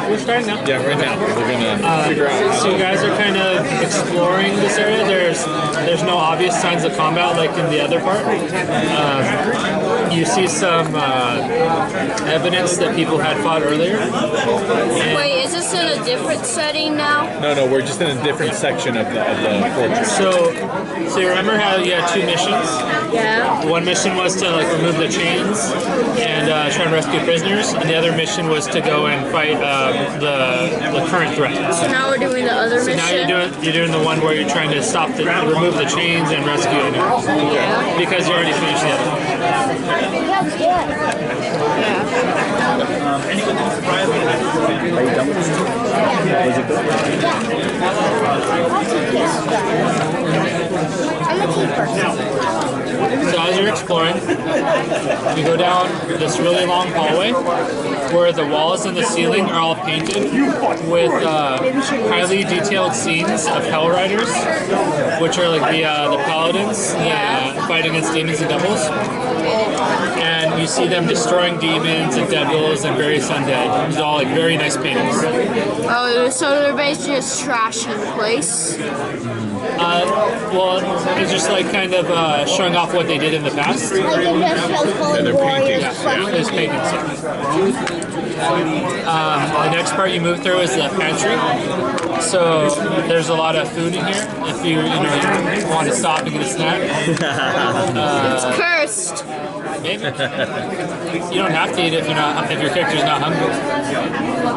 We're starting now. Yeah, right now. We're gonna figure out. So you guys are kind of exploring this area. There's no obvious signs of combat like in the other part. You see some evidence that people had fought earlier. Wait, is this in a different setting now? No, we're just in a different section of the fortress. So you remember how you had two missions? Yeah. One mission was to like remove the chains and try and rescue prisoners, and the other mission was to go and fight the current threat. So now we're doing the other mission? Now you're doing the one where you're trying to remove the chains and rescue animals. Yeah. Because you already finished the other one. So as you're exploring, you go down this really long hallway where the walls and the ceiling are all painted with highly detailed scenes of Hell Riders, which are like the paladins fight against demons and devils. And you see them destroying demons and devils and various undead. It's all like very nice paintings. Oh, so they're basically just trashing the place? Well, it's just like kind of showing off what they did in the past. Like in the And they're painting. There's paintings. The next part you move through is the pantry. So there's a lot of food in here. If you want to stop and get a snack. It's cursed. Maybe. You don't have to eat it if your character's not hungry.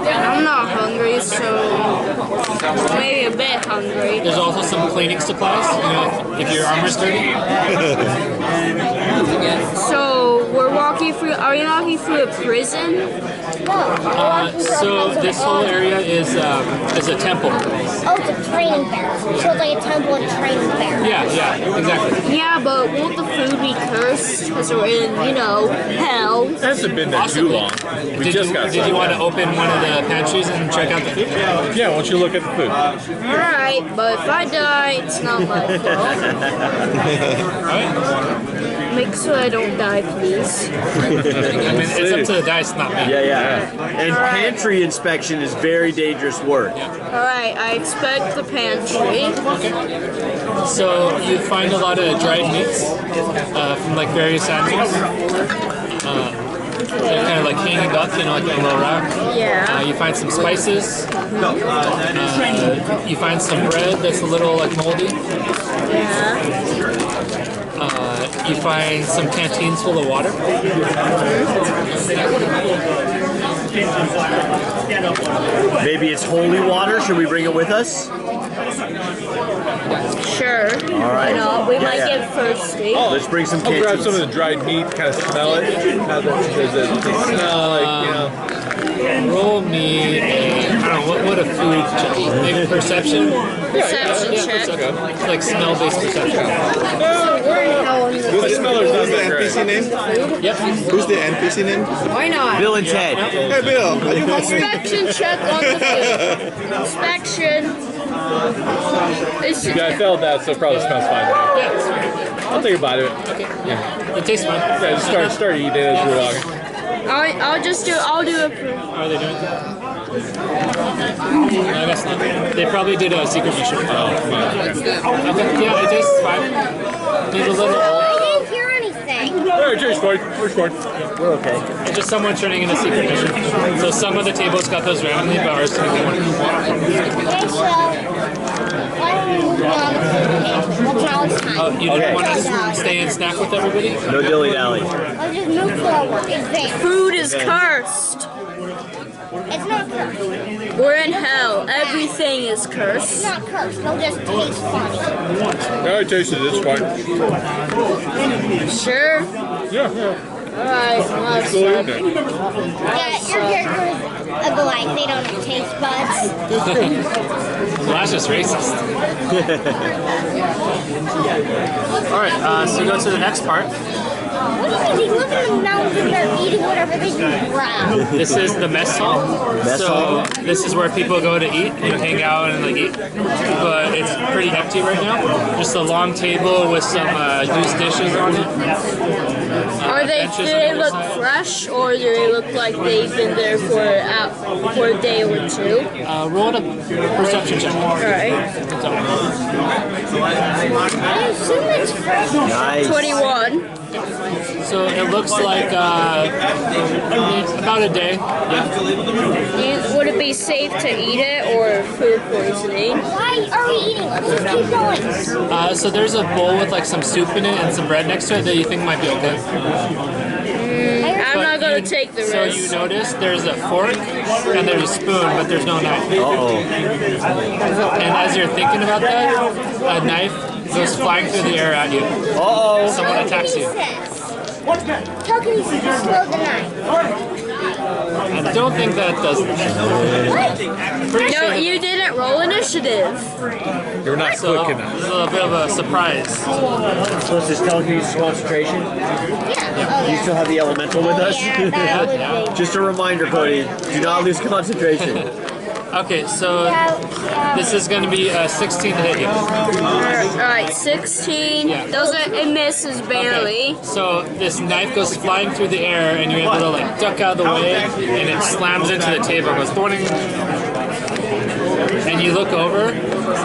I'm not hungry, so maybe a bit hungry. There's also some cleaning supplies, if your armor's dirty. So we're walking through. Are we walking through a prison? So this whole area is a temple. Oh, it's a training fair. So it's like a temple and training fair. Yeah, exactly. Yeah, but won't the food be cursed because we're in, hell? It hasn't been there too long. Did you want to open one of the pantries and check out the food? Yeah, why don't you look at the food? Alright, but if I die, it's not my fault. Make sure I don't die, please. It's up to the dice, not me. Yeah. And pantry inspection is very dangerous work. Alright, I expect the pantry. So you find a lot of dried meats from like various animals. They're kind of like hanging up, like a little rack. Yeah. You find some spices. You find some bread that's a little like moldy. Yeah. You find some canteens full of water. Maybe it's holy water. Should we bring it with us? Sure. All right. We might get thirsty. Let's bring some I'll grab canteens. some of the dried meat, kind of smell it. Does it smell like, Roll me a, I don't know, what a food check? Maybe perception? Perception check. Like smell-based perception. The smeller's not that great. NPC name? Yep. Who's the NPC name? Why not? Bill and Ted. Hey Bill, are you hungry? Inspection check on the food. Inspection. Yeah, I felt that, so it probably smells fine. Yeah. I'll take a bite of it. Okay. Yeah. It tastes fine. Yeah, just start eating it as we're walking. I'll do a. Are they doing it? No, I guess not. They probably did a secret mission. Oh, okay. Okay. Yeah, it tastes fine. Needs a little old. I didn't hear anything. Alright, Jay's fine. We're fine. We're okay. It's just someone turning in a secret mission. So some of the tables got those randomly, but ours didn't get one. Okay, so why don't we move on to the table? Well, now it's time. You didn't Okay. want to stay and snack with everybody? No dilly-dally. Let's just move forward. Advance. Food is cursed. It's not cursed. We're in hell. Everything is It's cursed. not cursed. It'll just taste funny. Yeah, I tasted it. It's fine. Sure. Yeah. Alright, let's Still eating it. Yeah, your characters are like they don't have taste buds. Well, that's just racist. Alright, so go to the next part. What do you mean? They live in the mountains and they're eating whatever they can grab. This is the mess hall. Mess hall? This is where people go to eat, hang out and like eat. But it's pretty empty right now. Just a long table with some used dishes on it. Are they? Benches Do on they the look other side. fresh, or do they look like they've been there for a day or two? Roll a perception check. All right. I assume it's fresh. Nice. 21. So it looks like about a day. Yeah. Would it be safe to eat it or food poisoning? Why are we eating? Let's just keep going. So there's a bowl with like some soup in it and some bread next to it that you think might be okay. I'm not But gonna you- take the So risk. you notice there's a fork and there's a spoon, but there's no knife. Uh-oh. And as you're thinking about that, a knife goes flying through the air at you. Uh-oh. Someone attacks you. Telekinesis just slow the knife. I don't think that does that. Pretty No, sure you didn't roll initiative. You're not so quick enough. it's a little bit of a surprise. So is this telekinesis concentration? Yeah. Do you still have the elemental with us? Yeah, that would Yeah. be. Just a reminder, Cody. Do not lose concentration. Okay, so this is going to be a 16 to hit you. Alright, 16. Yeah. It misses barely. So this knife goes flying through the air, and you're able to like duck out of the way, and it slams into the table. It goes thorning. And you look over,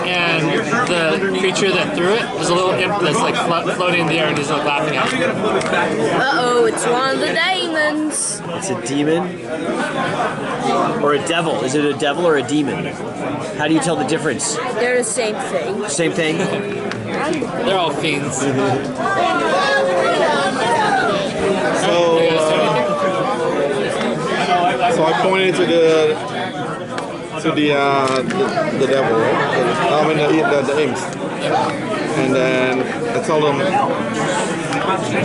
and the creature that threw it is a little imp that's like floating in the air, and he's like laughing at you. Uh-oh, it's one of the demons. It's a demon? Or a devil? Is it a devil or a demon? How do you tell the difference? They're the same thing. Same thing? They're all fiends. So, You guys do anything? so I pointed to the devil, right? I mean the imps. And then I told him,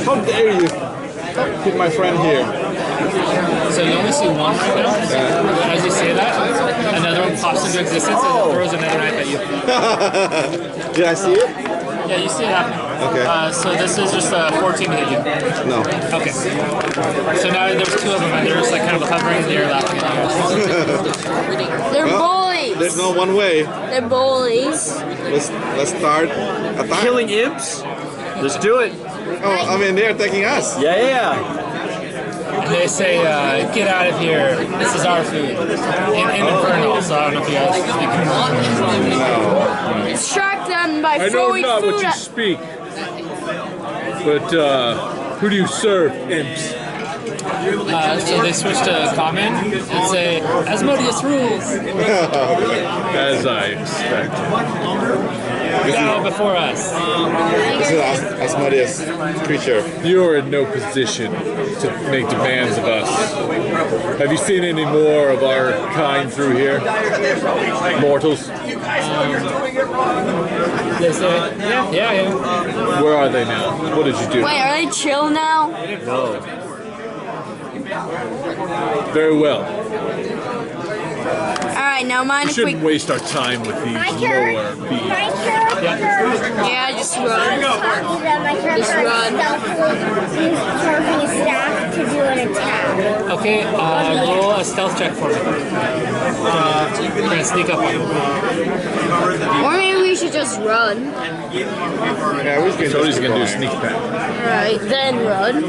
how dare you hit my friend here? So you only see one right now. As you say that, another one pops into existence and throws another knife at you. Did I see it? Yeah, you see it happen. Okay. So this is just a 14 to hit you. No. Okay. So now there's two of them, and they're just like kind of hovering in the air, laughing at you. They're Well, bullies. there's no one way. They're bullies. Let's start attack. Killing imps? Let's do it. Oh, I mean they're attacking us. Yeah. And they say, "Get out of here! This is our food." In Infernal, so I don't know if you guys speak. Distract them by I know throwing not food what you at speak, but who do you serve, imps? So they switch to common and say, "Asmodeus rules." As I expected. Go before us. This is Asmodeus creature. You're in no position to make demands of us. Have you seen any more of our kind through here? Mortals? They say, "Yeah." Where are they now? What did you do? Wait, are they chill now? No. Very well. Alright, now mind We if we... shouldn't waste our time with these My lower character, beings. my character, Yeah, just run. talking that my character Just run. stealthily used carving his staff to do an attack. Okay, roll a stealth check for me. Trying to sneak up on them. Or maybe we should just run. Yeah, we can Cody's just gonna do a keep sneak attack. Alright, then run.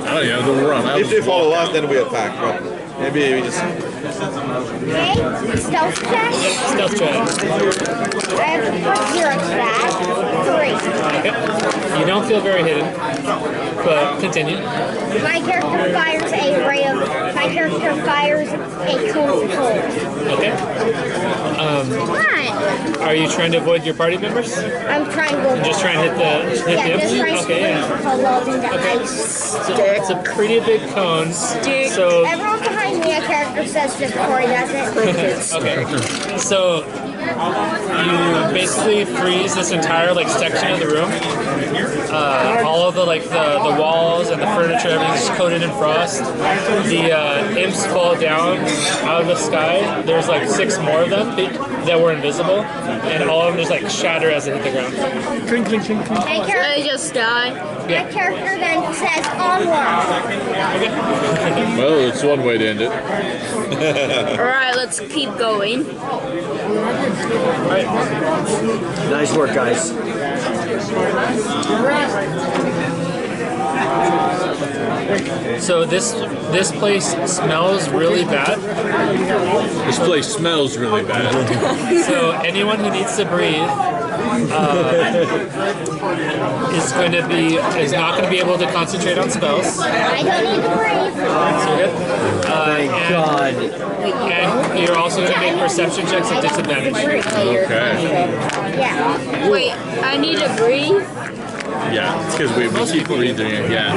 Oh yeah, they'll run. going. If they follow us, then we attack. But maybe we just. Okay? Stealth check. Stealth check. I have to put 0 to that. 3. Okay. You don't feel very hidden, but continue. My character fires a ray of. My character fires a cone of cold. Okay. What? Are you trying to avoid your party members? I'm trying to go. Just trying to hit the Yeah, imps? just trying to Okay, yeah. love into Okay. ice. So it's a pretty big cone. So Everyone behind me, a character says just before he does it. okay. So you basically freeze this entire like section of the room. All of the the walls and the furniture, everything's coated in frost. The imps fall down out of the sky. There's like 6 more of them that were invisible, and all of them just like shatter as they hit the ground. Clink, clink, clink, clink. They just die. My character then says onward. Well, it's one way to end it. Alright, let's keep going. Alright. Nice work, guys. So this place smells really bad. This place smells really bad. So anyone who needs to breathe is not going to be able to concentrate on spells. I don't need to breathe. So good. Thank God. And you're also going to make perception checks at disadvantage. Okay. Yeah. Wait, I need to breathe? Yeah, it's because we keep breathing it. Yeah.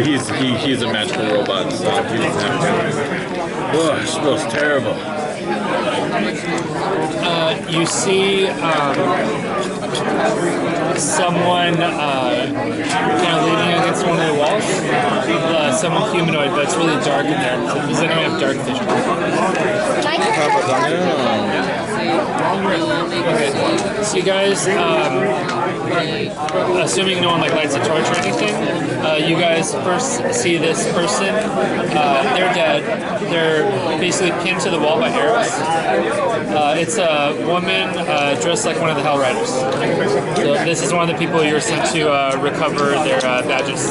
He's a magical robot, so he doesn't have to. Oh, it smells terrible. You see someone kind of leaning against one of the walls. Someone humanoid, but it's really dark in there. So does anyone have dark vision? My character Okay. So you guys, assuming no one like lights a torch or anything, you guys first see this person. They're dead. They're basically pinned to the wall by arrows. It's a woman dressed like one of the Hell Riders. So this is one of the people you were sent to recover their badges.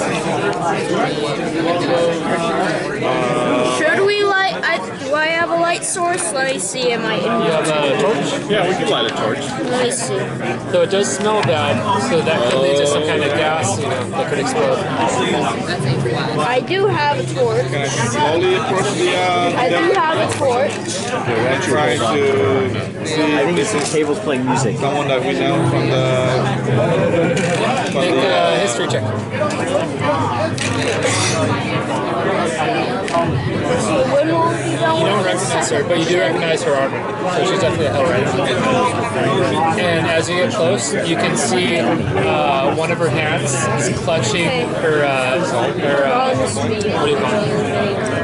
Should we light? Do I have a light source? Let me see. Am I in? You have a torch? Yeah, we can light a torch. Let me see. So it does smell bad, so that could lead to some kind of gas, that could explode. I do have a torch. Can I slowly approach the I do have a torch. and try to see I think it's the table's playing music. someone that we know from Make a history check. When will we be You done? don't recognize her, but you do recognize her armor. So she's definitely a Hell Rider. And as you get close, you can see one of her hands is clutching her what do you call it?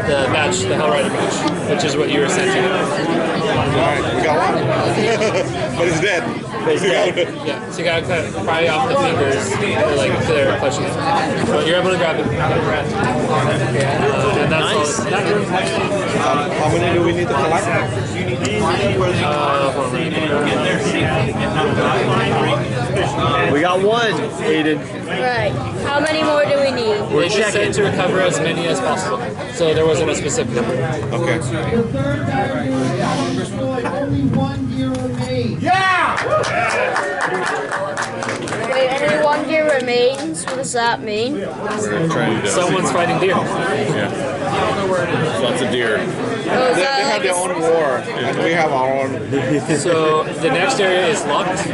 The badge, the Hell Rider badge, which is what you were sent to. Alright, we got one. But it's dead. Yeah, so you gotta kind of pry off the fingers, or like they're clutching it. But you're able to grab it. And that's all. How many do we need to collect? We got one, Aiden. Right. How many more do we need? They just said to recover as many as possible, so there wasn't a specific number. Okay. Wait, only 1 gear remains. What does that mean? We're trying to Someone's fighting deer. Yeah. Lots of deer. Oh, is They that have like their own war, and we have our own. So the next area is locked.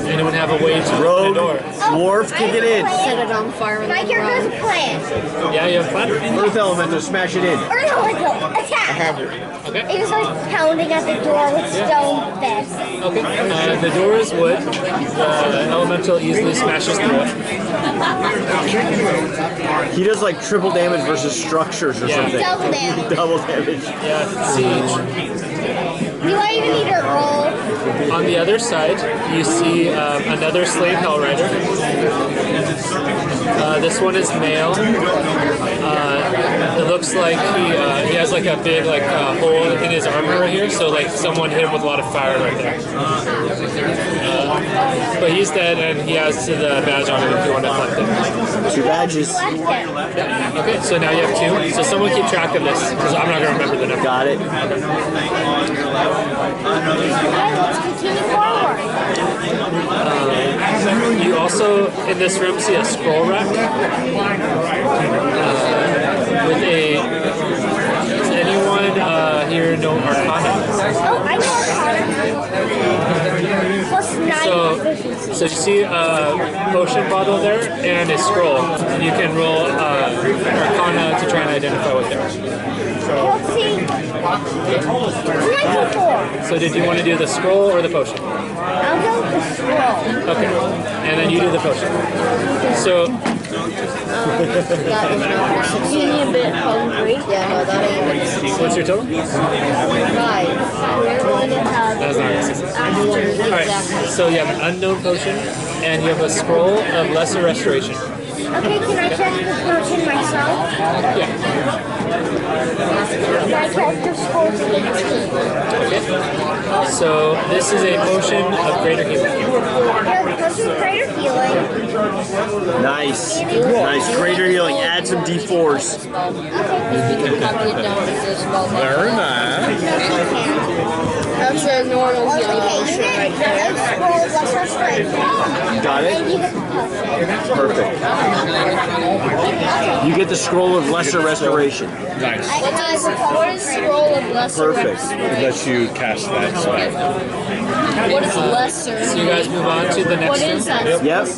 Anyone have a way to open Rogue, the door? dwarf, kick it in. set it on fire with My a character has a rock? plan. Yeah, you have a plan? Earth Elemental, smash it in. Earth Elemental, attack! I have it. Okay. He was like pounding at the door with stone fists. Okay. The door is wood. The elemental easily smashes through it. He does like triple damage versus structures or Yeah. something. Double damage. Double damage. Yeah, siege. Do I even need to roll? On the other side, you see another slave Hell Rider. This one is male. It looks like he has like a big hole in his armor right here, so like someone hit him with a lot of fire right there. But he's dead, and he has the badge on him if you want to collect it. 2 badges. Left it. Okay, so now you have 2. So someone keep track of this, because I'm not going to remember the number. Got it. Okay, let's continue forward. You also, in this room, see a scroll rack with a... Does anyone here know Arcana? Oh, I know Arcana. Plus 9 proficiency. So you see a potion bottle there and a scroll. You can roll Arcana to try and identify what they are. Let's see. 24. So did you want to do the scroll or the potion? I'll go with the scroll. Okay. And then you do the potion. So Getting a bit hungry. Yeah, no, that ain't what's your total? 5. We're going to have That's not this after. Alright, so you have an unknown potion and you have a scroll of lesser restoration. Okay, can I check the potion myself? Yeah. My character scores 18. Okay. So this is a potion of greater healing. Yeah, the potion of greater healing. Nice. Nice. Greater healing. Add some D4s. Very nice. That's a normal healing Okay, you potion get right a there. scroll of lesser strength. You got And it? you get the potion. Perfect. You get the scroll of lesser restoration. Nice. What is scroll of lesser? Perfect. It lets you cast that spell. What is lesser? So you guys move on to the next What room. is that? Yep. It's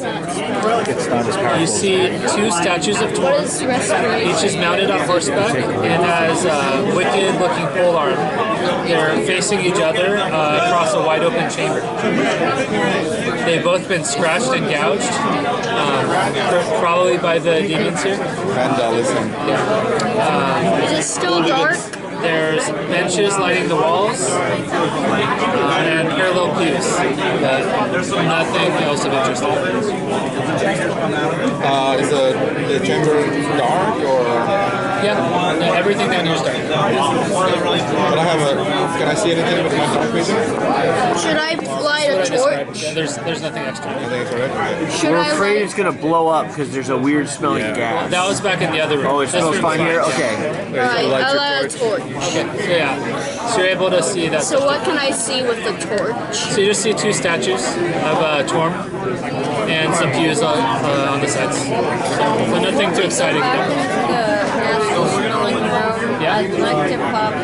not as powerful. You see two statues of What Torm. is restoration? Each is mounted on horseback and has a wicked-looking polearm. They're facing each other across a wide-open chamber. They've both been scratched and gouged, probably by the demons here. Vandalism. Is it still dark? There's benches lining the walls and parallel pews, but nothing else of interest. Is the chamber dark or? Yeah, everything down here is dark. But I have a. Can I see anything with my dark vision? Should I light a torch? Yeah, there's nothing extra. I think it's alright. Should We're I afraid light? it's going to blow up because there's a weird smelling gas. That was back in the other room. Oh, it This smells room's fine here? Okay. Alright, I light a torch. Okay, so yeah. So you're able to see that. So what can I see with the torch? So you just see two statues of Torm and some pews on the sides. So nothing too exciting. Back into the natural smelling room. Yeah. I'd like to pop a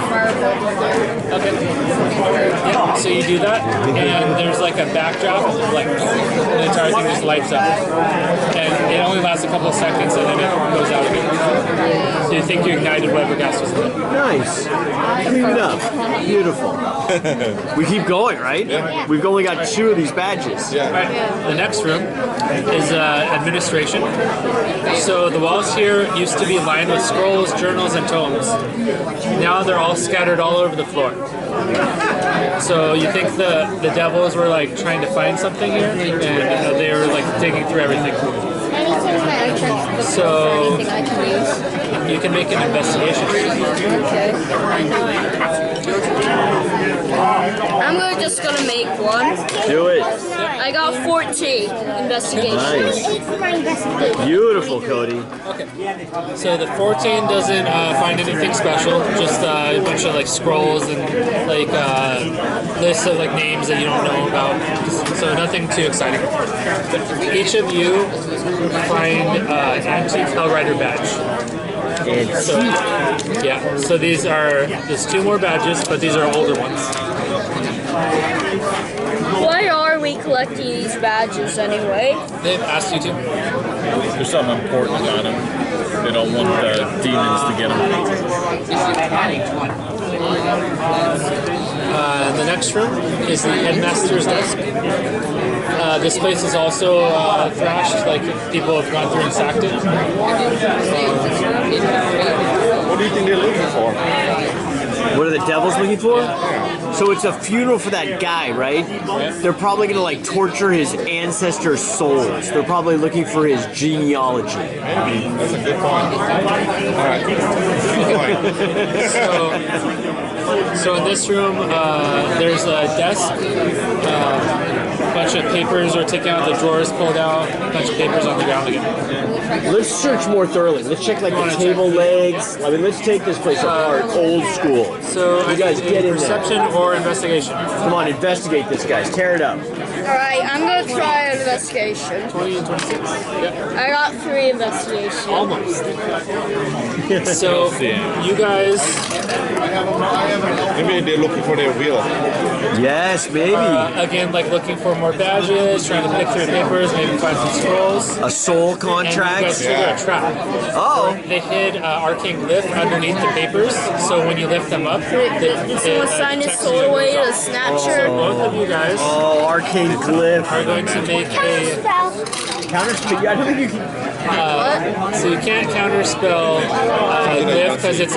fireball there. Okay. Yeah, so you do that, and there's like a backdrop of like the entire thing just lights up. And it only lasts a couple of seconds and then it goes out again. So you think you ignited whatever gas was in it. Nice. Cleaned up. Beautiful. We keep going, right? Yeah. We've only got 2 of these badges. Yeah. The next room is administration. So the walls here used to be lined with scrolls, journals, and tomes. Now they're all scattered all over the floor. So you think the devils were like trying to find something here, and they were like digging through everything. Anything that I can So Anything I can use? you can make an investigation. I'm just gonna make one. Do it. I got 14 investigation. Nice. 8 for my investigation. Beautiful, Cody. Okay. So the 14 doesn't find anything special, just a bunch of like scrolls and like lists of like names that you don't know about. So nothing too exciting. Each of you find an antique Hellrider badge. So, yeah, so there's 2 more badges, but these are older ones. Why are we collecting these badges anyway? They've asked you to. There's something important about them. They don't want the demons to get them. The next room is the headmaster's desk. This place is also thrashed, like people have gone through and sacked it. What do you think they're looking for? What are the devils looking for? So it's a funeral for that guy, right? They're probably going to like torture his ancestors' souls. They're probably looking for his genealogy. Maybe. That's a good point. Alright. So in this room, there's a desk. A bunch of papers are taken out, the drawers pulled out, a bunch of papers on the ground again. Let's search more thoroughly. Let's check like the table legs. I mean, let's take this place apart, old school. So You guys I need get in there. perception or investigation. Come on, investigate this, guys. Tear it up. Alright, I'm gonna try investigation. 20 and 26. Yep. I got 3 investigation. Almost. So you guys, Maybe they're looking for their wheel. Yes, maybe. again, like looking for more badges, trying to pick through papers, maybe find some scrolls. A soul And contract. Gamex. trigger a trap. Oh. They hid arcane glyph underneath the papers, so when you lift them up, Did someone sign his soul away to Snapchat? both of you guys Oh, arcane glyph. are going to make a. Counterspell. I don't think you can. So you can't counterspell glyph because it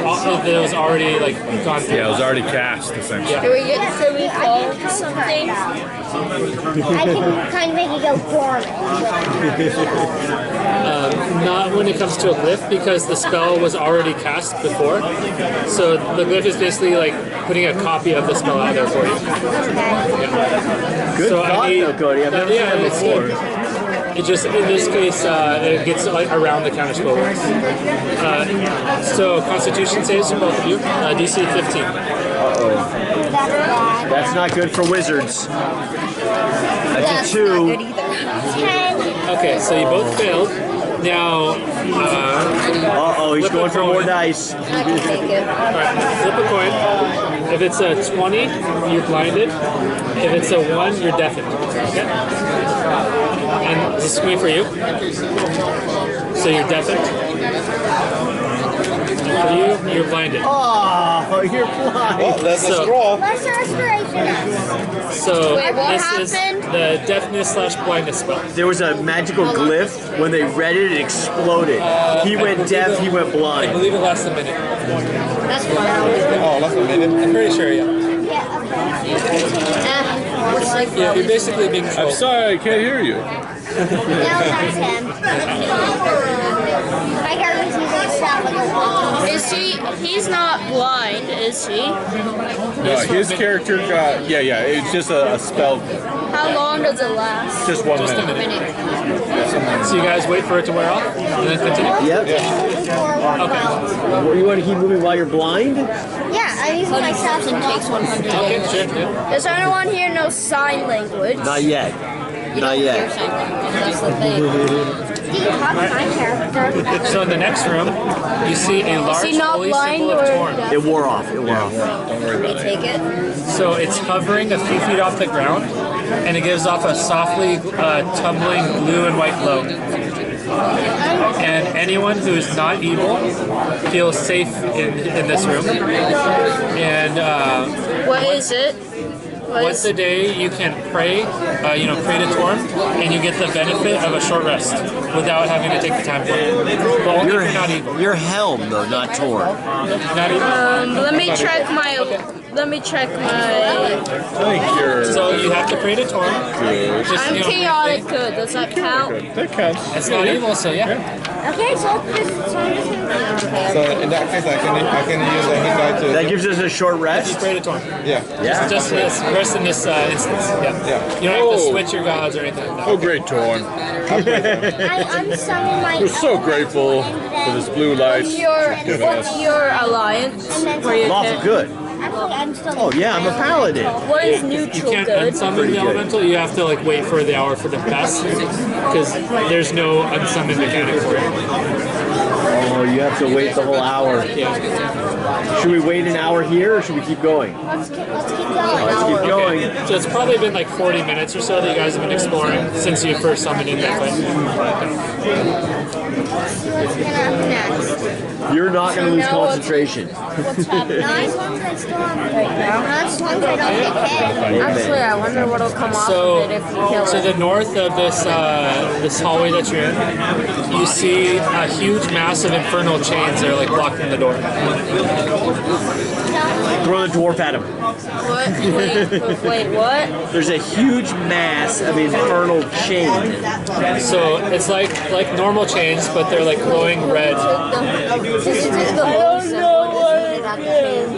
was already like gone through. Yeah, it was already cast essentially. Can we call it something? I can kind of make it go dormant. Not when it comes to a glyph because the spell was already cast before. So the glyph is basically like putting a copy of the spell out there for you. Good So thought, though, Cody. I've never seen that it's before. good. It just, in this case, it gets like around the counter spell works. So Constitution saves for both of you. DC 15. Uh-oh. That's not good for wizards. That's a 2. Okay, so you both failed. Now, Uh-oh, he's flip going a for more coin. dice. I can take it. Alright, flip a coin. If it's a 20, you're blinded. If it's a 1, you're deafened. Okay? And this is me for you. So you're deafened. And for you, you're blinded. Oh, you're blind. Well, that's a So- scroll. What's your inspiration? So Wait, what this happened? is the deafness/blindness spell. There was a magical glyph. When they read it, it exploded. He went deaf, he went I blind. believe it lasts a minute. That's fine. Oh, that's a minute. I'm pretty sure, yeah. Yeah, okay. Looks like Yeah, you're basically being I'm trolled. sorry, I can't hear you. Now that's him. My character's using a staff like a walkie. Is he's not blind, is he? No, his character got, yeah, it's just a spell. How long does it last? Just 1 Just a minute. minute. So you guys wait for it to wear off and then continue? Yep. Okay. What, you want to keep moving while you're blind? Yeah, I'm using my staff and takes 100. Okay, sure. Yeah. Does anyone here know sign language? Not yet. Not yet. That's the thing. Do you have my character? So in the next room, you see a large he not holy blind symbol of or Torn. deaf? It wore off. It wore off. Don't worry about it. Take it. So it's hovering a few feet off the ground, and it gives off a softly tumbling blue and white glow. And anyone who is not evil feels safe in this room. And What is it? What once is a day, you can pray, pray to Torm, and you get the benefit of a short rest without having to take the time for it. But only if you're not evil. You're helm, though, not torn. Not evil. let me check my. Let me check my. I think you're So you have to pray to Torm. good. Just, I'm you know, chaotic good. Does that count? That counts. It's not evil, so yeah. Okay, so I'm just gonna. So in that case, I can use a hit die to. That gives us a short You rest. pray to Torm. Yeah. Yeah. Just this rest in this instance. Yeah. Yeah. You don't have to Oh. switch your gods or anything like that. Oh, great, Torn. I unsummon my. We're so grateful for this blue light. What's your alliance? Where you Lawful can, good. Actually, I'm still. Oh, yeah, I'm a paladin. what is You neutral can't good? unsummon Pretty the good. elemental. You have to like wait for the hour for the pass because there's no unsummon mechanic for it. Oh, you have to wait the whole hour. Yeah. Should we wait an hour here, or should we keep going? Let's keep going. Let's keep going. Okay. So it's probably been like 40 minutes or so that you guys have been exploring since you first summoned in that fight. What's gonna happen next? You're not going to lose now what's- concentration. What's happening? Not as long as I still have right now. Not as long as I don't get hit. Actually, I wonder what'll come off So, of it if you kill to it. the north of this hallway that you're in, you see a huge mass of infernal chains that are like blocking the door. Throw the dwarf at him. What? Wait, what? There's a huge mass of infernal chain. So it's like normal chains, but they're like glowing red. I don't know what it is.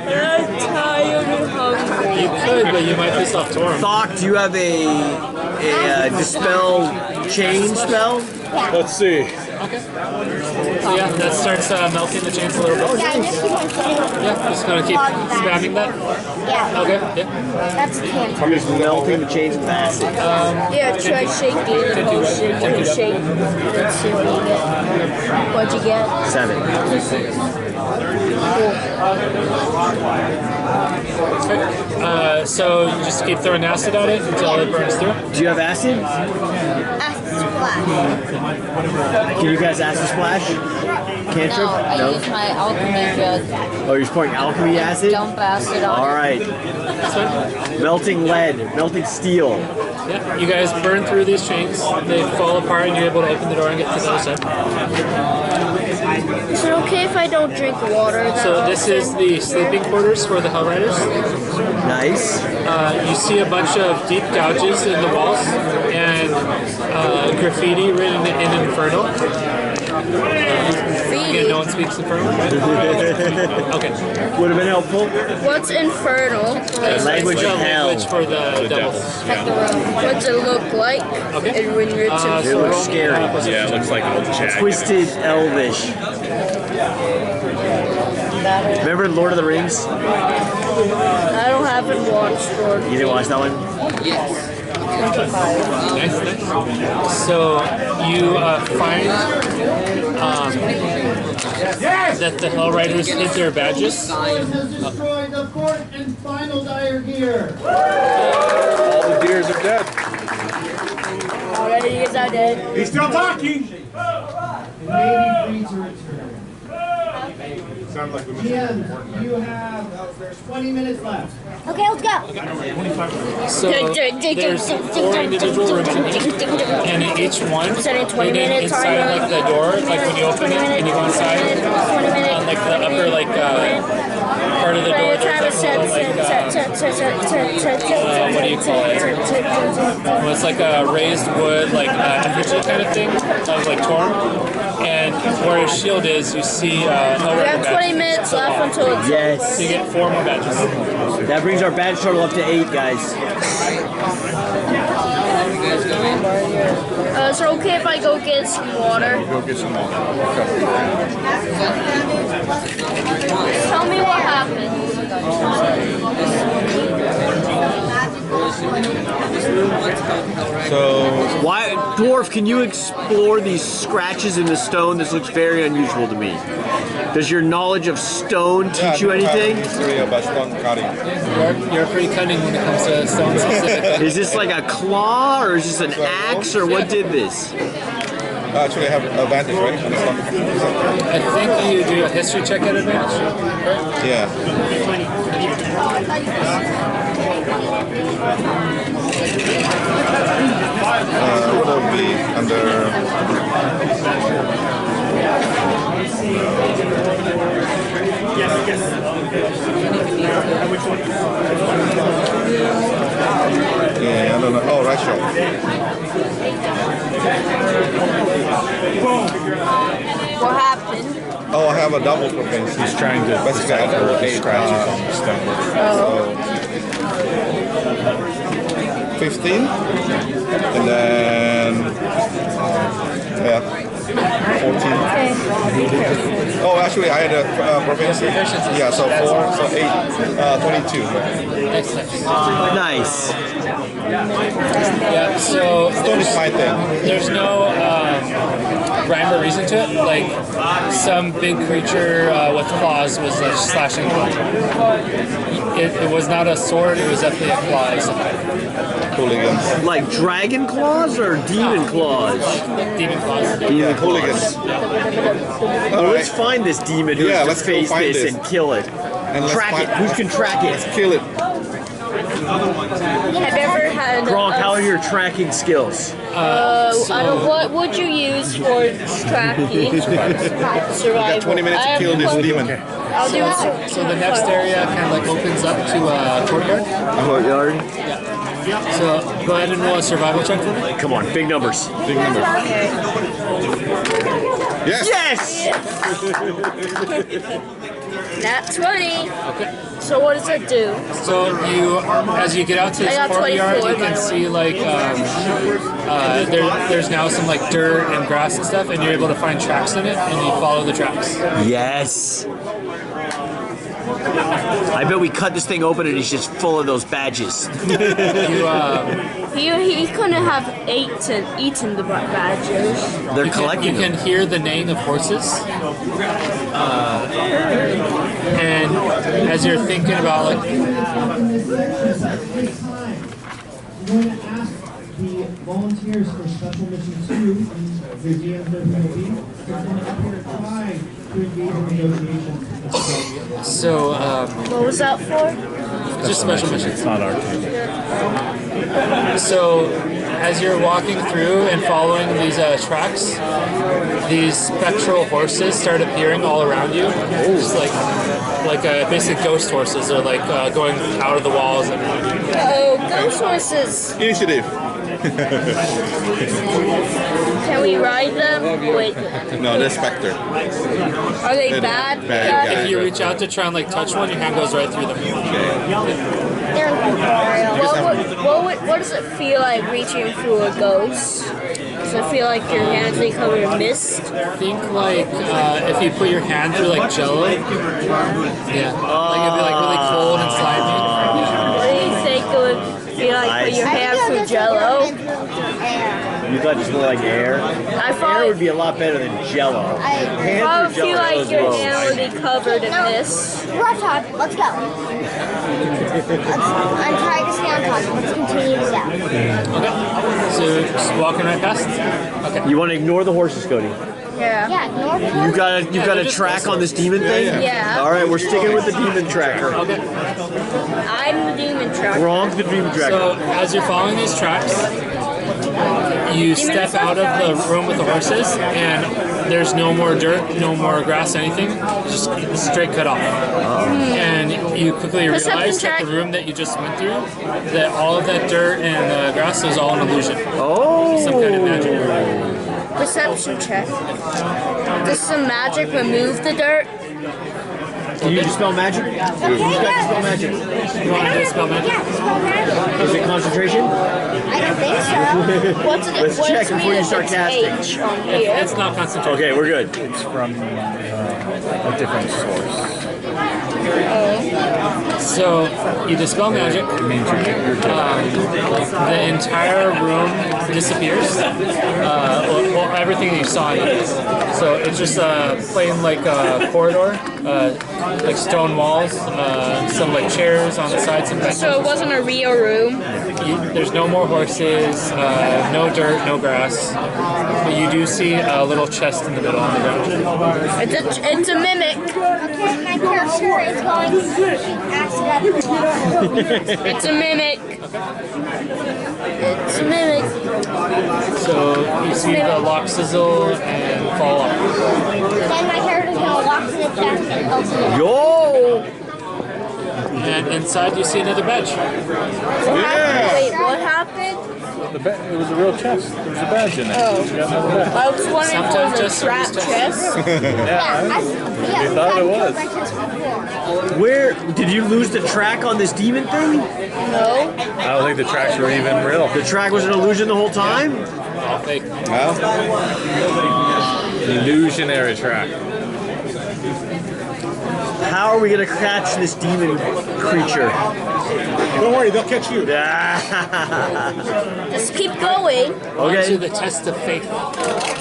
I'm tired and hungry. You could, but you might piss off Torm. Thok, do you have a dispel chain spell? Let's see. So yeah, that starts melting the chains a little bit. Yeah, just keep on saying. Yeah, just gonna keep spamming that. Yeah, Okay, yeah. that's cancer. I'm just melting the chains with acid. Yeah, try shaking the potion. Take a shake. Let's see what you get. What'd you get? 7. So you just keep throwing acid at it until it burns through. Do you have acid? Acid Can you guys acid splash? Cantrip? No, I use my alchemy jug. Oh, you're pouring alchemy acid? Dump acid on. All right. Melting lead, melting steel. Yeah, you guys burn through these chains. They fall apart, and you're able to open the door and get to the other side. Is it okay if I don't drink water? So this is the sleeping quarters for the Hell Riders. Nice. You see a bunch of deep gouges in the walls and graffiti written in Infernal. Again, no one speaks Infernal. Okay. Would have been helpful. What's infernal? Language of hell. Language for the devils. What's it look like? Okay. And when you're It looks scary. Yeah, it looks like old Jack. Twisted Elvish. Remember Lord of the Rings? I don't haven't watched Lord. You didn't watch that one? Nice. So you find that the Hell Riders hid their badges. Destroyed the fourth and final dire gear. All the deers are dead. Already is I dead. He's still talking. Maybe free to return. Sounds like we missed Ian, you have, there's 20 minutes left. Okay, let's go. So there's 4 individual rooms in here, and in each one, Setting 20 hidden minutes inside on like the door, like when you open it and you go inside, 20 minutes. on like the upper like part of the door, there's what do you call it? Well, it's like a raised wood, like effigy kind of thing, of like torn. And where his shield is, you see We have 20 minutes left until it's Yes. So you get 4 more badges. That brings our badge total up to 8, guys. Is it okay if I go get some water? Go get some more. Tell me what happens. So, Why, Dwarf, can you explore these scratches in the stone? This looks very unusual to me. Does your knowledge of stone teach you anything? history about stone cutting. You're pretty cunning when it comes to stone specifically. Is this like a claw, or is this an axe, or what did this? Actually, I have advantage, right? On the stone. I think you do a history check at advantage. Yeah. What would be under? Yeah, I don't know. Oh, rational. What happened? Oh, I have a double propensity. He's trying to decipher the scratches on the stone. So 15, and then yeah, 14. Oh, actually, I had a propensity. Yeah, so 4, so 8, 22. Nice. Yeah, so Stone is my thing. there's no rhyme or reason to it. Like some big creature with claws was slashing. It was not a sword, it was definitely a claw. Hooligans. Like dragon claws or demon claws? Demon claws. Demon Hooligans. Well, let's find this demon who's Yeah, to let's go face find this this. and kill it. And let's Track it. find- Who can track it? Kill it. Have you ever had Gronk, how are your tracking skills? I don't. What would you use for tracking? Survival. Got 20 minutes to kill this demon. I'll do it. So the next area kind of like opens up to a courtyard. Courtyard? So go ahead and roll a survival check for me. Come on, big numbers. Big number. Yes. Yes! Nat 20. Okay. So what does it do? So you, as you get out to I this got courtyard, 24, you by can the way. see like there's now some like dirt and grass and stuff, and you're able to find tracks in it, and you follow the tracks. Yes. I bet we cut this thing open and it's just full of those badges. You He couldn't have eaten the badges. They're you collecting can them. hear the neighing of horses, and as you're thinking about like I'm going to ask the volunteers for Special Mission 2 in the DMW to come up here and try to engage in negotiations. So, What was that for? just special missions. It's not our team. So, as you're walking through and following these tracks, these spectral horses start appearing all around you. Just like basic ghost horses. They're like going out of the walls. And Oh, ghost horses. Initiative. Can we ride them? Wait, No, they're Spectre. are they bad? Bad guys? guys. if you reach out to try and like touch one, your hand goes right through them. What does it feel like reaching through a ghost? Does it feel like your hands are covered in mist? Think like if you put your hand through like Jello. Yeah. Like it'd be like really cold and slimy. What do you think it would be like put your hand through Jello? You thought it just looked like air? I Air thought would be a lot better than Jello. Hands I or would feel Jell-O? like your Those hand would be covered in mist. We're on top. Let's go. I'm trying to stay on top. Let's continue to go. Okay. So just walking right past. Okay. You want to ignore the horses, Cody? Yeah. Yeah, north. You've got a just track on this demon thing? Yeah. All right, we're sticking with the demon tracker. Okay. I'm the demon tracker. Wrong the demon So tracker. as you're following these tracks, you step out of the room with the horses, and there's no more dirt, no more grass, anything. Just straight cut off. And you quickly Perception realize that check. the room that you just went through, that all of that dirt and grass was all an illusion. Oh. Some kind of magic. Perception check. Does some magic remove the dirt? Can you dispel magic? Who's got dispel magic? You want to do a spell magic? Yeah, spell magic. Is it concentration? I don't think so. What's it? Let's what check does it before mean you if start it's casting. H on here? It's not concentration. Okay, we're good. It's from a different source. So you dispel magic. It means The entire room disappears. Well, everything that you saw in it. So it's just plain like a corridor, like stone walls, some like chairs on the side, some benches. So it wasn't a real room. There's no more horses, no dirt, no grass. But you do see a little chest in the middle on the ground. It's a mimic. Okay, my character is going to accidentally walk. It's a mimic. It's a mimic. So you see the lock sizzle and fall off. Then my character's going to walk to the chest and open it. Yo! And inside you see another badge. Wait, what happened? It was a real chest. There was a badge in it. Oh. You got another badge. I was wondering if Sometimes it was just a trap service chest. Yeah, thought it was. my chest before. Where did you lose the track on this demon thing? No. I don't think the tracks were even real. The track was an illusion the whole time? All fake. Illusionary track. How are we gonna catch this demon creature? Don't worry, they'll catch you. Just keep going. On to Okay, the test of faith.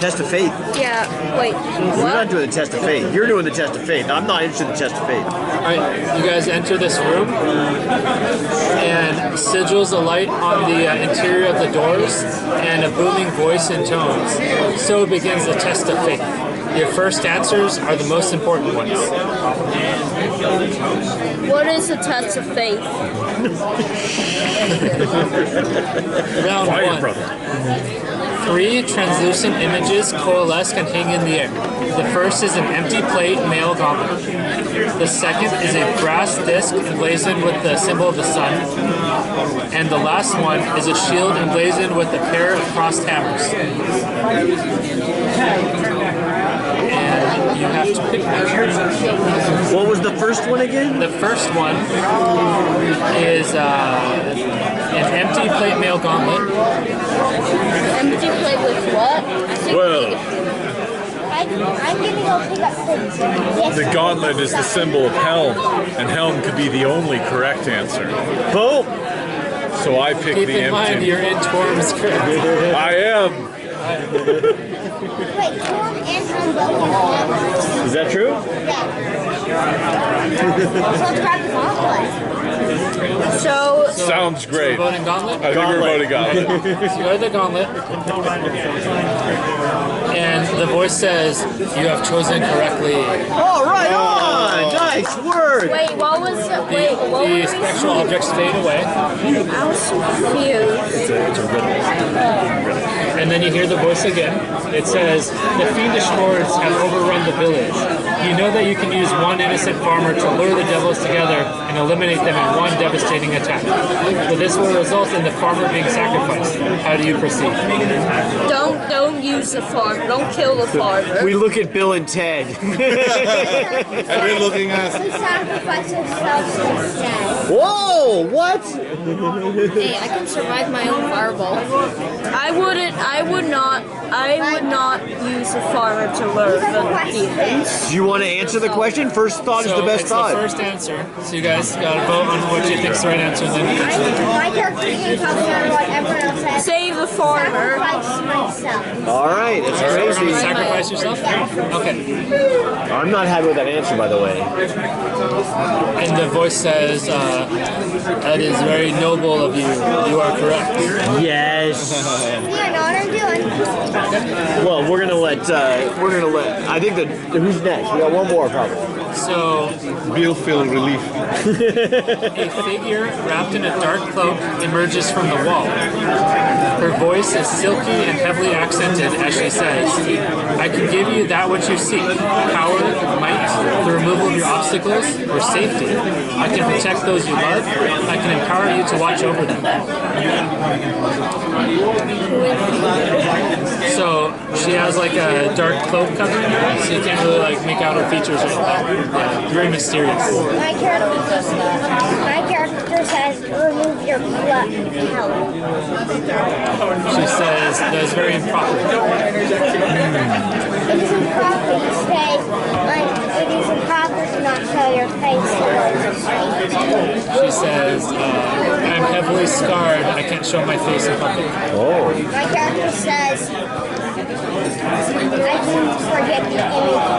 test of faith. Yeah. Wait. We're not doing the test of faith. You're doing the test of faith. I'm not interested in the test of faith. Alright, you guys enter this room, and sigils alight on the interior of the doors, and a booming voice and tones. So begins the test of faith. Your first answers are the most important ones. What is the test of faith? Round Quiet, one. brother. 3 translucent images coalesce and hang in the air. The first is an empty plate mail gauntlet. The second is a brass disc emblazoned with the symbol of the sun. And the last one is a shield emblazoned with a pair of crossed hammers. And you have to pick one. What was the first one again? The first one is an empty plate mail gauntlet. Empty plate with what? I think Well, I'm going to go pick up things. Yes. the gauntlet is the symbol of Helm, and Helm could be the only correct answer. Boom! So I picked Keep the in mind empty. you're in Torm's correct. I am. Wait, Tom and Tom both have hammers. Is that true? Yeah. So let's grab the gauntlet. So Sounds great. I Voting gauntlet. think we're voting gauntlet. So you are the gauntlet. And the voice says, "You have chosen correctly." Oh, right on! Nice work! wait, what was the wait? What The was spectral objects fade away, I was so confused. and then you hear the voice again. It says, "The fiendish hordes have overrun the village. You know that you can use one innocent farmer to lure the devils together and eliminate them in one devastating attack. But this will result in the farmer being sacrificed. How do you proceed?" Don't use the farmer. Don't kill the farmer. We look at Bill and Ted. And we're looking at We sacrifice ourselves instead. Whoa! What? Hey, I can survive my own fireball. I would not use the farmer to lure the demons. Do you want to answer the question? First thought is the best it's thought. the first answer. So you guys gotta vote on what you think's the right answer. Then My character can tell me what everyone else says. Save the farmer. Sacrifice myself. All right, that's you're gonna crazy. sacrifice yourself. Okay. I'm not happy with that answer, by the way. And the voice says, "That is very noble of you. You are correct." Yes. You know what I'm doing. Well, we're gonna let. I think that. Who's next? We got one more probably. So Bill feel relief. a figure wrapped in a dark cloak emerges from the wall. Her voice is silky and heavily accented as she says, "I can give you that which you seek, power, might, the removal of your obstacles, or safety. I can protect those you love. I can empower you to watch over them." So she has like a dark cloak covering her, so you can't really like make out her features or anything. Yeah, very mysterious. My character says remove your power. She says that is very improper. It is improper to say, it is improper to not show your face. She says, "I'm heavily scarred. I can't show my face in public." My character says, I can forget the image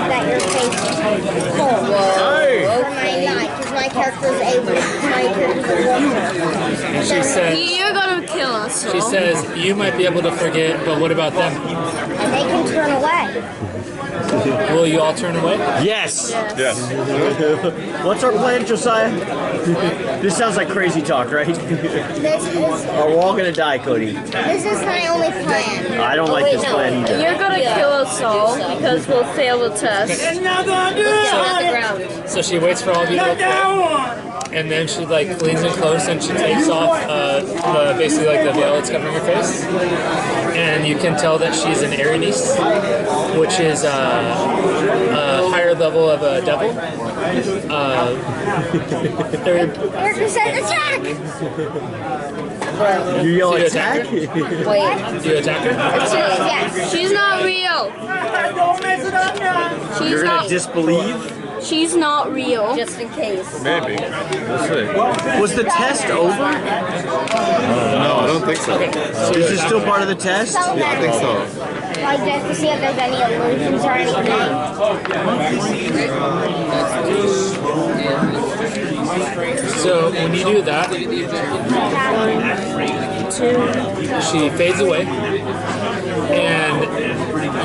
that your face is cold. Or my not, because my character is able. My character is And she says, You're gonna kill us. she says, "You might be able to forget, but what about them? and they can turn away. Will you all turn away?" Yes. Yes. What's our plan, Josiah? This sounds like crazy talk, right? This is Or we're all gonna die, Cody. my only plan. I don't like this plan either. You're gonna kill us all because we'll fail the test. So she waits for all of you to report, and then she like leans in close and she takes off basically like the veil that's covering her face, and you can tell that she's an Erinyes, which is a higher level of a devil. Character says attack! You yell Do you attack? Do you attack her? Yes. She's not real. You're gonna disbelieve? She's not real. Just in case. Maybe. We'll see. Was the test over? No, I don't think so. Is this still part of the test? So I think so. like just to see if there's any illusions or anything. So when you do that, she fades away, and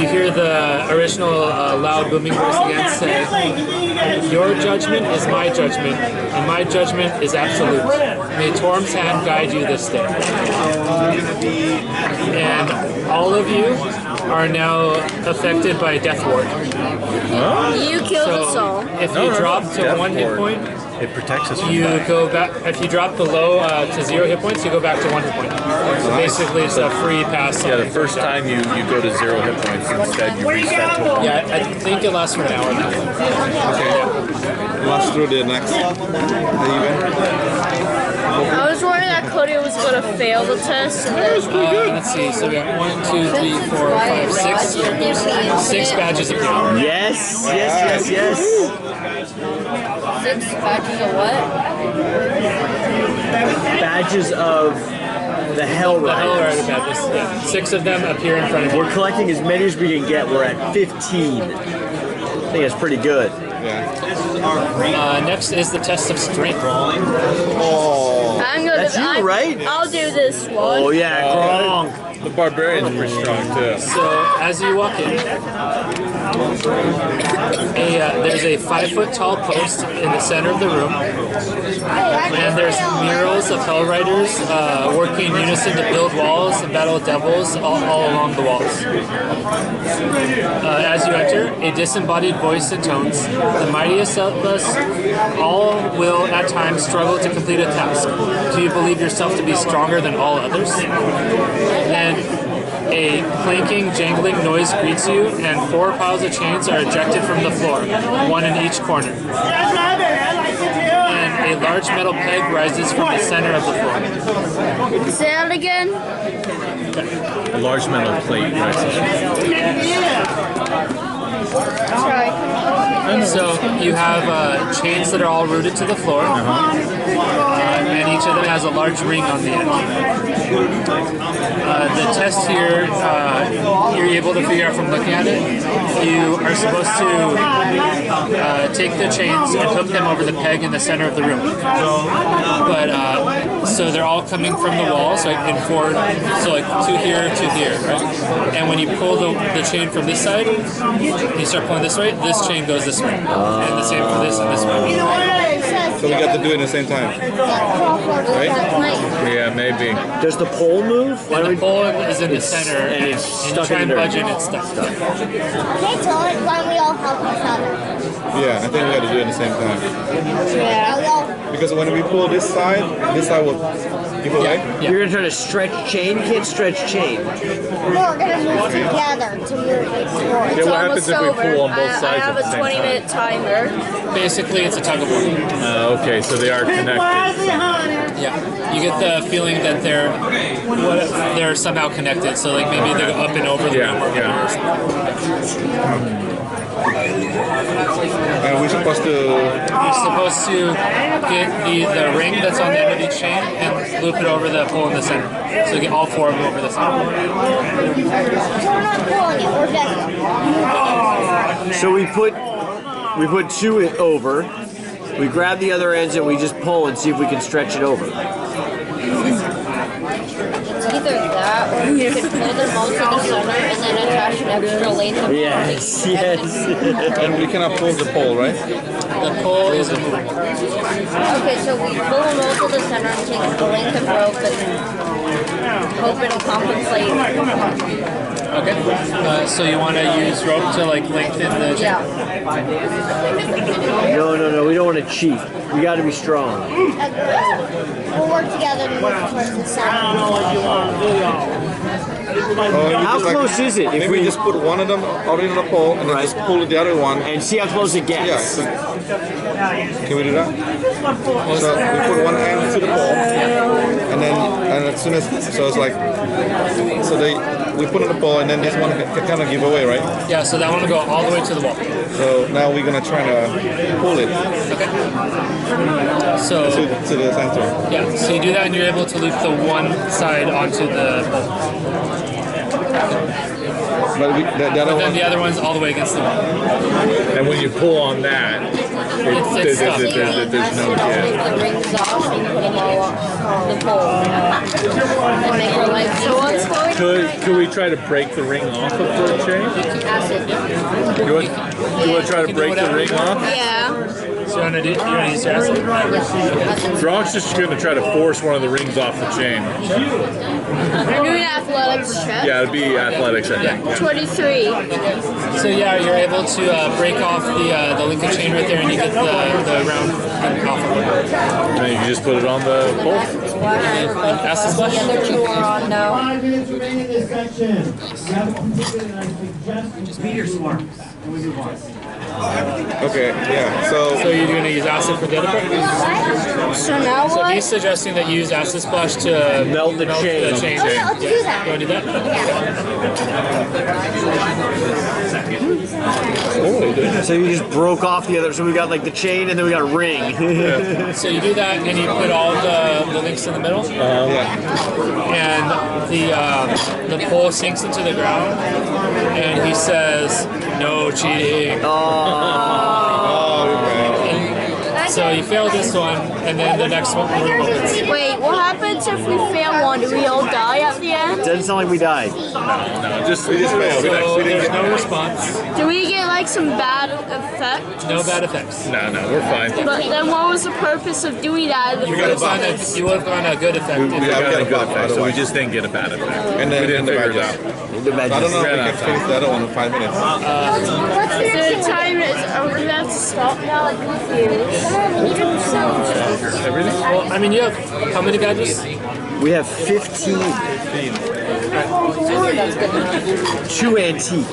you hear the original loud booming voice again say, "Your judgment is my judgment, and my judgment is absolute. May Torm's hand guide you this day." And all of you are now affected by Death Ward. You killed us all. If you drop to Death 1 hit Ward. point, It protects us from you that. go back. If you drop below to 0 hit points, you go back to 1 hit point. So basically, it's a free pass. Yeah, the first time you go to 0 hit points, instead you reset to 1. Yeah, I think it lasts for an hour now. Let's do the next event. I was worried that Cody was gonna fail the test. And then, Let's see. So we got 1, 2, 3, 4, 5, 6. 6 badges appear. Yes, yes, yes, yes. 6 badges of what? Badges of the Hell The Hellrider Riders. badges. Yeah. 6 of them appear in front of you. We're collecting as many as we can get. We're at 15. I think that's pretty good. Yeah. Next is the test of strength. Oh, I'm gonna. That's you, right? I'll do this one. Oh yeah, Gronk. The barbarian's pretty strong too. So as you walk in, there's a 5-foot tall post in the center of the room, and there's murals of Hell Riders working in unison to build walls and battle devils all along the walls. As you enter, a disembodied voice intones, "The mightiest of us all will at times struggle to complete a task. Do you believe yourself to be stronger than all others?" Then a clanking, jangling noise greets you, and 4 piles of chains are ejected from the floor, one in each corner. And a large metal peg rises from the center of the floor. Say that again. A large metal plate rises. Sorry. So you have chains that are all rooted to the floor, and each of them has a large ring on the end. The test here, you're able to figure out from looking at it. You are supposed to take the chains and hook them over the peg in the center of the room. But so they're all coming from the wall, so like in 4, so like 2 here, 2 here, right? And when you pull the chain from this side, you start pulling this way. This chain goes this way, and the same for this and this way. so we got to do it at the same time, right? Yeah, maybe. Does the pole move? And the pole is in the center, and and it's you stuck try in and the budge dirt. it, and it's stuck. Okay, so why don't we all help each other? Yeah, I think we got to do it at the same time. Yeah. Because when we pull this side will give away. Yeah. You're gonna try to stretch chain? You can't stretch chain. We're gonna move together to move it forward. Yeah, what happens if we pull on both I sides have at a the same 20-minute timer. Basically, it's a tug of war. Okay, so they are connected. Yeah, you get the feeling that they're somehow connected. So like maybe they go up and over the room or whatever. And we're supposed to. You're supposed to get the ring that's on the end of each chain and loop it over the pole in the center. So you get all 4 of them over the center. So we're not pulling it, we're just. So we put 2 over. We grab the other ends and we just pull and see if we can stretch it over. It's either that or you could pull them all to the center and then attach an extra length of Yes, yes. And we cannot pull the pole, right? The pole is immovable. Okay, so we pull them all to the center and take the length of rope and hope it'll compensate. Okay. So you want to use rope to like lengthen the chain? Yeah. No, we don't want to cheat. We got to be strong. We'll work together to move towards the center. How close is it? If Maybe we just put one of them out in the pole and then Right. just pull the other one. and see how close it Yeah. gets. Can we do that? So we put one hand to the pole, and as soon as it's like, we put on the pole, and then this one can kind of give away, right? Yeah, so that one will go all the way to the wall. So now we're gonna try to pull it So to the center. yeah, so you do that and you're able to loop the one side onto the pole. But the other Then one. the other one's all the way against the wall. And when you pull on that, It's stuck. there's no Take gap. the rings off and put them all on the pole. And make her like so what's going Could we try to break the ring off of the chain? acid. You want to try to break the ring off? Yeah. So you want to use your acid? Gronk's just going to try to force one of the rings off the chain. I'm doing athletics check. Yeah, it'd be athletics, I think. 23. So yeah, you're able to break off the link of chain right there, and you get the round thing off of it. And then you can just put it on the pole. Acid splash. The other 2 are on now. 5 minutes remaining in this section. You have completed, and I suggest Meteor swarms. And we move on. Okay, yeah. So you're going to use acid for the other part? So now So what? he's suggesting that you use acid splash to Melt the chain. Okay, let's do that. You want to do that? So you just broke off the other. So we got like the chain and then we got a ring. So you do that, and you put all the links in the middle, Yeah. and the pole sinks into the ground, and he says, "No cheating." Oh, So you fail this one, and then the next one room opens. Wait, what happens if we fail one? Do we all die at the end? Doesn't sound like we died. No, just we just failed. So there's no response. Do we get like some bad effects? No bad effects. No, we're fine. But then what was the purpose of doing that? You would have gotten a good effect. We got a good effect, so we just didn't get a bad effect. And then we didn't figure it badges. out. I don't know if we can finish the other one in 5 minutes. The time is, are we about to stop now? I'm confused. Everything? Well, I mean, you have how many badges? We have 15. 2 antique.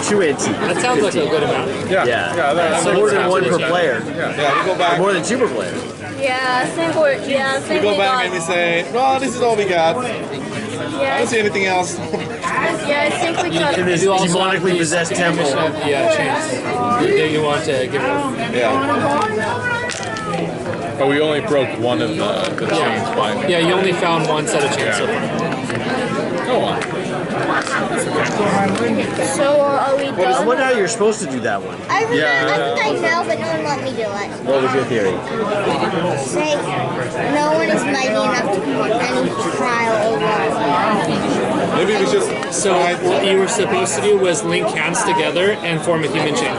2 antique. That sounds like a good amount. Yeah. That's More than one per player. Yeah, we go back. More than 2 per player. Yeah, I think we're. Yeah, I We think go we back got. and we say, well, this is all we got. I Yeah, don't see anything else. yeah, I think we got. In this You also demonically have possessed temple. chains that you want to get rid of. Yeah. But we only broke one of the chains by. Yeah, you only found one set of chains so far. Go on. So are we I done? wonder how you're supposed to do that one. I think I know, but no one let me do it. What was your theory? Say, no one is mighty enough to complete any trial alone. Maybe we should. So what you were supposed to do was link hands together and form a human chain.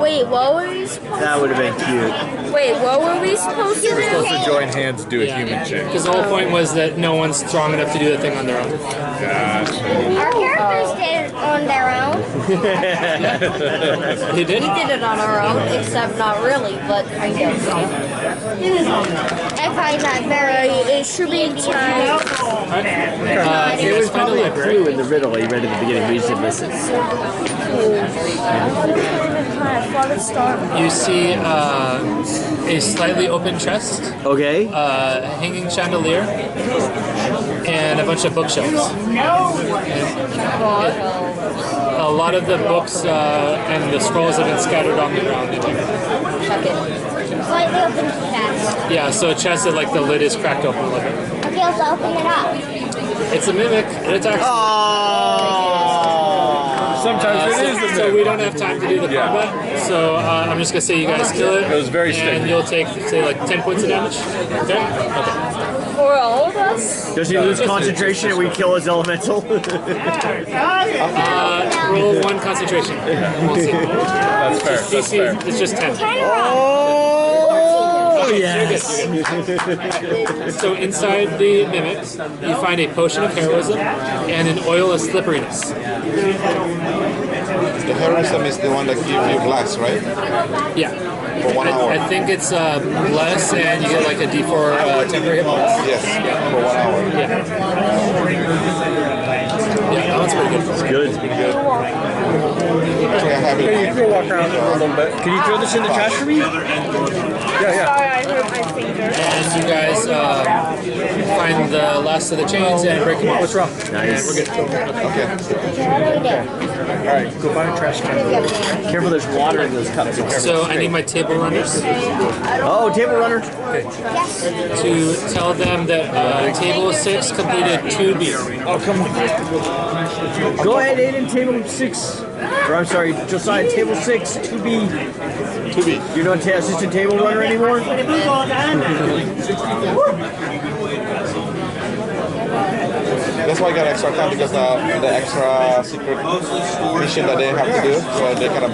Wait, what were we supposed That would have been cute. Wait, what were we supposed to We're supposed do? to join hands to do a human chain. Because the whole point was that no one's strong enough to do the thing on their own. Gotcha. Our characters did it on their own. They did? We did it on our own, except not really, but kind of. I find that very. It should be time. It was probably a clue in the riddle you read at the beginning, but you just didn't listen. You see a slightly open chest, Okay. hanging chandelier, and a bunch of bookshelves. A lot of the books and the scrolls have been scattered on the ground in there. Slightly open chest. Yeah, so a chest that like the lid is cracked open a little bit. Okay, let's open it up. It's a mimic. It attacks. Sometimes it is the So we don't have time to do the Yeah. combat. So I'm just gonna say you guys kill it. It was very And sticky. you'll take say like 10 points of damage. Okay. Okay. For all of us? Does he lose concentration and we kill his elemental? Roll 1 concentration. We'll see. That's fair. That's DC, fair. it's just 10. Oh, Okay, yes. you're good. So inside the mimic, you find a potion of heroism and an oil of slipperiness. The heroism is the one that gives you glass, right? Yeah. For 1 hour. I think it's less, and you get like a D4 temporary hit points. Yes, for 1 hour. Yeah, that one's pretty good. It's good. Actually, I have it. You can walk around a little bit. Can you throw this in the trash for me? Yeah. Sorry, I hurt my finger. And you guys find the last of the chains and break them off. What's wrong? Nice. And we're good. Okay. All right, go find a trash can. Careful, there's water in those cups. So I need my table runners Oh, table runner. to tell them that table 6 completed 2B. Oh, come on. Go ahead, Aiden, table 6. Or I'm sorry, Josiah, table 6, 2B. 2B. You're not assistant table runner anymore? That's why I got extra time because the extra secret mission that they have to do, so they kind of